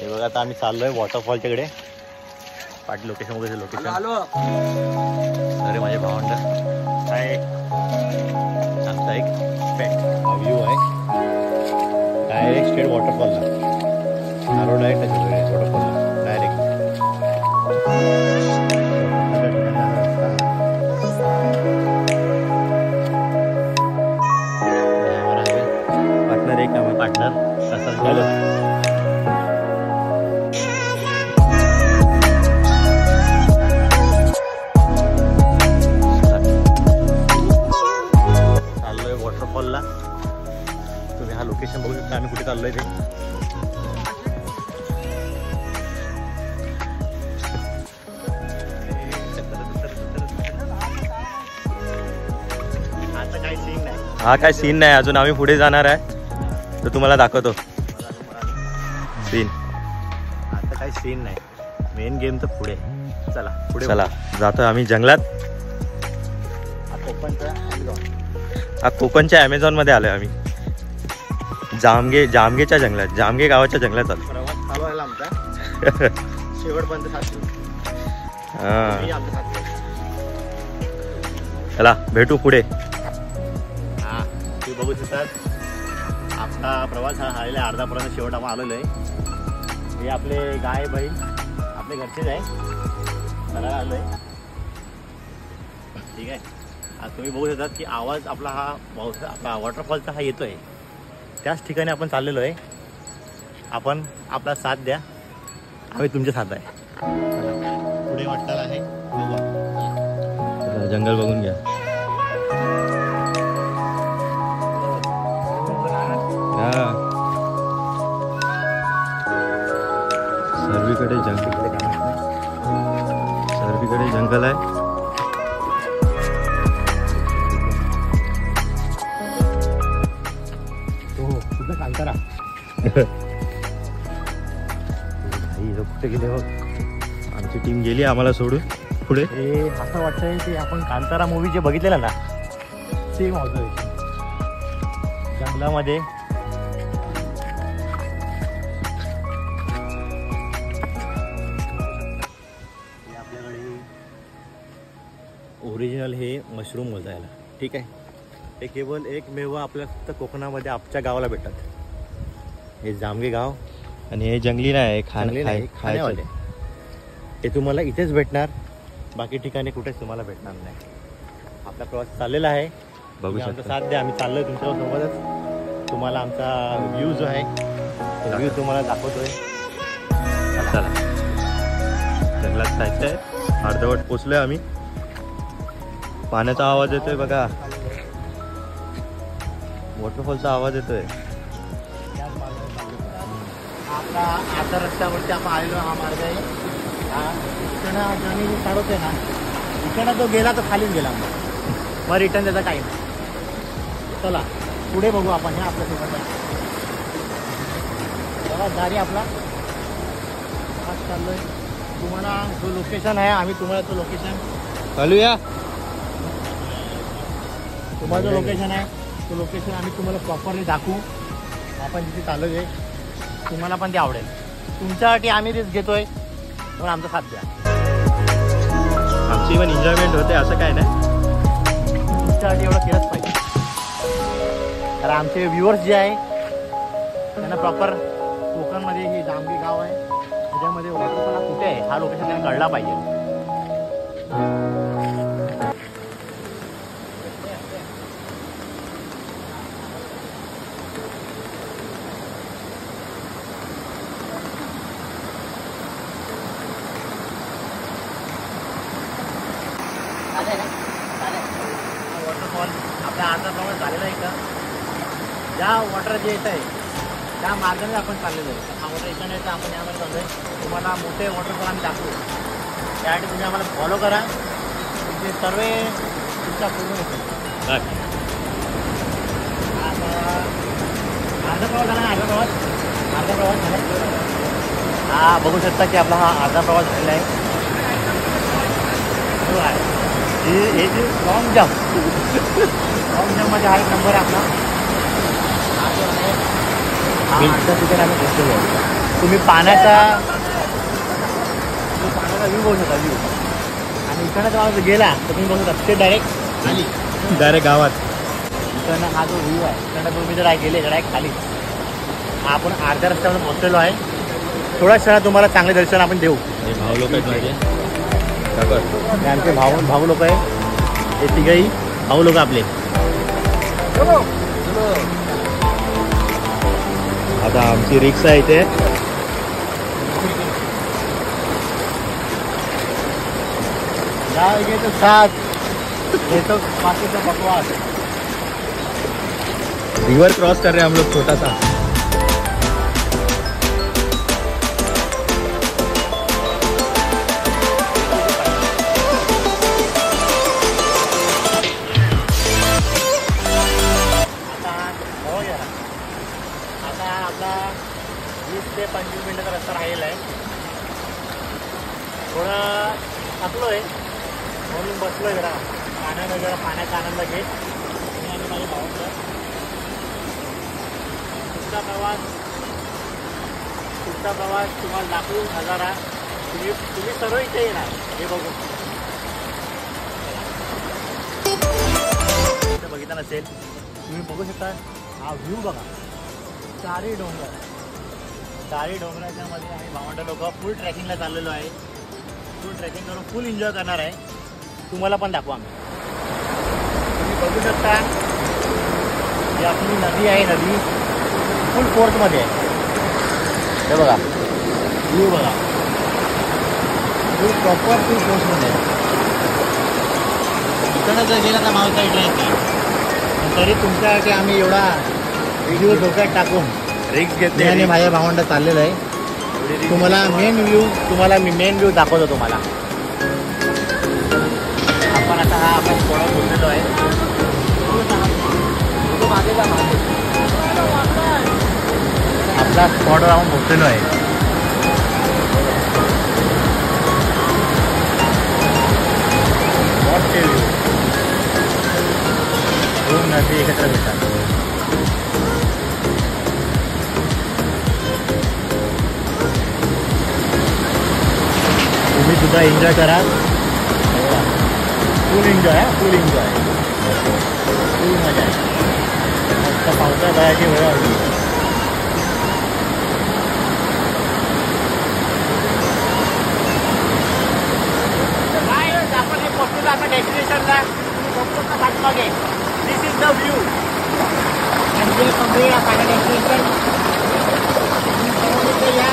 हे बघा आता आम्ही चाललोय वॉटरफॉलच्या कडे. पाटील लोकेशन वगैरे लोकेशन. अरे माझे भावंड काय आमचा एक व्ह्यू आहे डायरेक्ट स्ट्रेट वॉटरफॉलला. रोड डायरेक्ट वॉटरफॉलला डायरेक्ट. पार्टनर एक आम्ही पार्टनर तसंच झालं. वॉटरफॉलला तुम्ही हा लोकेशन बघू शकता. आम्ही कुठे चाललोय ते. आता काही सीन नाही. हा काय सीन नाही. अजून आम्ही पुढे जाणार आहे तर तुम्हाला दाखवतो सीन. आता काही सीन नाही. मेन गेम तर पुढे. चला पुढे चला जातो आम्ही जंगलात. कोकणच्या ॲमेझॉन मध्ये आलोय आम्ही. जामगेच्या जंगलात. जामगे गावाच्या जंगलात चालू. प्रवास चालू आहे आमचा शेवटपर्यंत. चला भेटू पुढे. हा तुम्ही बघू शकतात आपला प्रवास हा आलेला अर्धापर्यंत शेवट आपण आलेलो आहे. हे आपले गाय बैल आपले घरचेच आहे. चला आलोय. ठीक आहे. आज तुम्ही बघू शकतात की आवाज आपला हा आपला वॉटरफॉलचा हा येतोय. त्याच ठिकाणी आपण चाललेलो आहे. आपण आपला साथ द्या. आम्ही तुमच्या साथ आहे. पुढे वाटणार आहे जंगल बघून घ्या. सर्वीकडे जंगल आहे. कांतारा कुठे गेले बघ. आमची टीम गेली आम्हाला सोडून पुढे. हे असं वाटतंय की आपण कांतारा मूवी जे बघितलेलं ना सेम होतोय जंगलामध्ये. आपल्याकडे ओरिजिनल हे मशरूम मोजायला. ठीक आहे. हे केवळ एकमेव आपल्या फक्त कोकणामध्ये आमच्या गावाला भेटतात. हे जामगे गाव आणि हे जंगली नाही खाण्यावाले. हे तुम्हाला इथेच भेटणार. बाकी ठिकाणी कुठेच तुम्हाला भेटणार नाही. आपला प्रवास चाललेला आहे. बघू शकता. साथ द्या. आम्ही चाललोय तुमच्यासोबतच. तुम्हाला आमचा व्ह्यू जो आहे तो व्ह्यू तुम्हाला दाखवतोय. चला जंगलात जायचं आहे. अर्धवट पोचलोय आम्ही. पाण्याचा आवाज येतोय बघा. वॉटरफॉलचा आवाज येतोय. आपला आता रस्त्यावरती आपण आलेलो हा मार्ग आहे. इकडनं जमिनी काढवतोय ना इकडनं तो गेला तो खालीच गेला. मग रिटर्न त्याचा टाईम. चला पुढे बघू आपण. हे आपल्या सोबत गाडी आपला चाललोय. तुम्हाला जो लोकेशन आहे आम्ही तुम्हाला तो लोकेशन चालूया. तुम्हाला जो लोकेशन आहे तो लोकेशन आम्ही तुम्हाला प्रॉपरली दाखवू. आपण जिथे चाललोय आहे तुम्हाला पण ते आवडेल. तुमच्यासाठी आम्ही रिस्क घेतोय पण आमचा साथ द्या. आमची पण एन्जॉयमेंट होते असं काय नाही. तुमच्यासाठी एवढं केलंच पाहिजे. कारण आमचे व्ह्युअर्स जे आहे त्यांना प्रॉपर कोकणमध्ये हे जामगे गाव आहे त्याच्यामध्ये वॉटरफॉल कुठे आहे हा लोकेशन त्यांना कळला पाहिजे. वॉटरफॉल आपल्या अर्धा प्रमाणात झालेला आहे. इथं ज्या वॉटर जे येत आहे त्या मार्गाने आपण चाललेलो आहे. हा वॉटर इकडे येतं आपण यामध्ये चाललोय. तुम्हाला मोठे वॉटरफॉल आम्ही दाखवू. त्यासाठी तुम्ही आम्हाला फॉलो करा. तुमचे सर्व तुमच्या पूर्ण येतो. अर्धा प्रवास झाला ना. अर्धा प्रवास झाला. हा बघू शकता की आपला हा अर्धा प्रवास झालेला आहे. हे जे लॉंग जम्प मध्ये हा एक नंबर आहे आपला. आमच्या ठिकाणी आम्ही पोहोचलेलो आहे. तुम्ही पाण्याचा व्ह्यू बघू शकता व्ह्यू. आणि इकडनं जर गेला तर तुम्ही बघू शकता ते डायरेक्ट खाली, डायरेक्ट गावात. इकडनं हा जो व्ह्यू आहे इकडनं तुम्ही जर गेले डायरेक्ट खाली. हा आपण अर्ध्या रस्त्यामध्ये पोहोचलेलो आहे. थोड्याच वेळात तुम्हाला चांगले दर्शन आपण देऊ. भाऊ लोक आहेत माझे, आमचे भाऊ लोक आहे. हे तिघही भाऊ लोक आपले. आता आमची रिक्षा आहे इथे. ये तो साथ, ये तो बाकी का बकवास. रिवर क्रॉस कर रहे हैं हम लोग छोटा सा. आता आपला 20 ते 25 मिनिटाचा रस्ता राहिलेला आहे. थोडा थकलोय म्हणून बसलोय जरा पाण्याचा आनंद घेत. आणि माझ्या भावाचा पुढचा प्रवास तुम्हाला दाखवून नजारा. तुम्ही सर्व इथे येणार हे बघू. बघितलं नसेल तुम्ही बघू शकता. हा व्ह्यू बघा. चारही डोंगराच्या मध्ये आम्ही भावंड लोक फुल ट्रेकिंगला चाललेलो आहे. फुल ट्रेकिंग करून फुल एन्जॉय करणार आहे. तुम्हाला पण दाखवा आम्ही. तुम्ही बघू शकता ही आपली नदी आहे. नदी फुल फोर्समध्ये आहे. हे बघा व्ह्यू बघा. फुल प्रॉपर फुल फोर्समध्ये आहे. इकडनं जर गेला तर माऊस साईडला येते. तरी तुमच्यासाठी आम्ही एवढा व्हिडिओ धोक्यात टाकून रिक्स घेतली आणि माझ्या भावंड चाललेलं आहे. तुम्हाला मेन व्ह्यू दाखवतो तुम्हाला. आपण आता आपण स्पॉटवर पोहोचलेलो आहे. आपला स्पॉटवर आपण पोहोचलेलो आहे. दोन नदी एकत्र भेटतात. तुम्ही सुद्धा एन्जॉय करा. फुल एन्जॉय फुल मजा आहे. मस्त पावसाळ्यात जायची वेळ आली. आपण हे पोहोचलो आता डेस्टिनेशनला. पाठीमागे दिस इज द व्ह्यू. आणि जे कंपनी फायनल डेस्टिनेशन या